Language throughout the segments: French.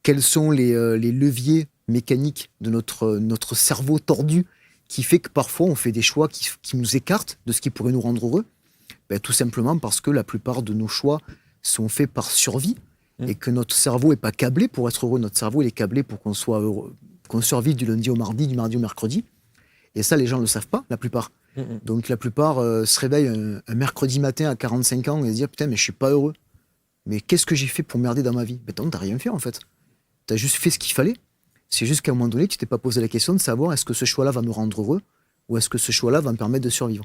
quels sont les leviers mécaniques de notre cerveau tordu qui fait que parfois on fait des choix qui nous écartent de ce qui pourrait nous rendre heureux. Tout simplement parce que la plupart de nos choix sont faits par survie et que notre cerveau n'est pas câblé pour être heureux. Notre cerveau il est câblé pour qu'on soit heureux, qu'on survive du lundi au mardi, du mardi au mercredi. Et ça, les gens ne le savent pas, la plupart. Donc la plupart se réveillent un mercredi matin à 45 ans et se disent « Putain, mais je suis pas heureux. Mais qu'est-ce que j'ai fait pour merder dans ma vie ?» T'as rien fait en fait. T'as juste fait ce qu'il fallait. C'est juste qu'à un moment donné, tu t'es pas posé la question de savoir est-ce que ce choix-là va me rendre heureux ou est-ce que ce choix-là va me permettre de survivre.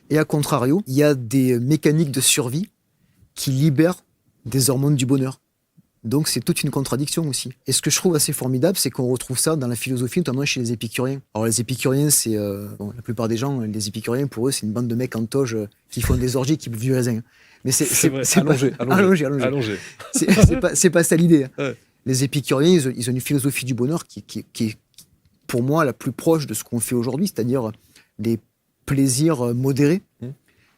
Et à contrario, il y a des mécaniques de survie qui libèrent des hormones du bonheur. Donc c'est toute une contradiction aussi. Et ce que je trouve assez formidable, c'est qu'on retrouve ça dans la philosophie, notamment chez les épicuriens. Alors les épicuriens, c'est... la plupart des gens, les épicuriens, pour eux, c'est une bande de mecs en toge qui font des orgies, qui bouffent du raisin. Mais c'est allongé. C'est pas ça l'idée. Ouais. Les épicuriens, ils ont une philosophie du bonheur qui est, pour moi, la plus proche de ce qu'on fait aujourd'hui, c'est-à-dire des plaisirs modérés.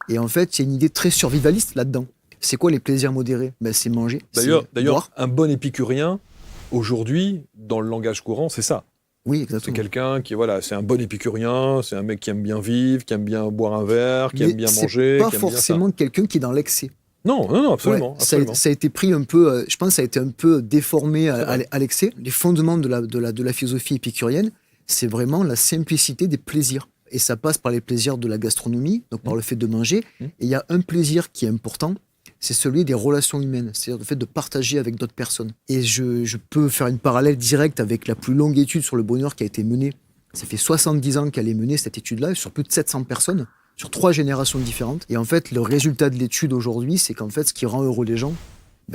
Et en fait, il y a une idée très survivaliste là-dedans. C'est quoi les plaisirs modérés ? C'est manger, D'ailleurs, boire. Un bon épicurien, aujourd'hui, dans le langage courant, c'est ça. Oui, exactement. C'est quelqu'un qui, c'est un bon épicurien, c'est un mec qui aime bien vivre, qui aime bien boire un verre, qui aime bien manger. C'est pas forcément quelqu'un qui est dans l'excès. Non, absolument. Ça a été pris un peu, je pense, ça a été un peu déformé à l'excès. Les fondements de la philosophie épicurienne, c'est vraiment la simplicité des plaisirs. Et ça passe par les plaisirs de la gastronomie, donc par le fait de manger. Et il y a un plaisir qui est important, c'est celui des relations humaines, c'est-à-dire le fait de partager avec d'autres personnes. Et je peux faire une parallèle directe avec la plus longue étude sur le bonheur qui a été menée. Ça fait 70 ans qu'elle est menée, cette étude-là, sur plus de 700 personnes, sur 3 générations différentes. Et en fait, le résultat de l'étude aujourd'hui, c'est qu'en fait, ce qui rend heureux les gens,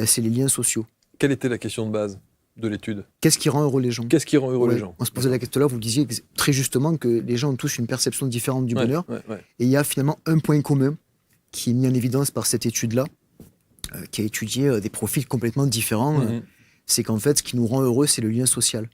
c'est les liens sociaux. Quelle était la question de base de l'étude ? Qu'est-ce qui rend heureux les gens ? Qu'est-ce qui rend heureux les gens ? On se posait la question là, vous disiez très justement que les gens ont tous une perception différente du bonheur. Et il y a finalement un point commun qui est mis en évidence par cette étude-là, qui a étudié des profils complètement différents. C'est qu'en fait, ce qui nous rend heureux, c'est le lien social.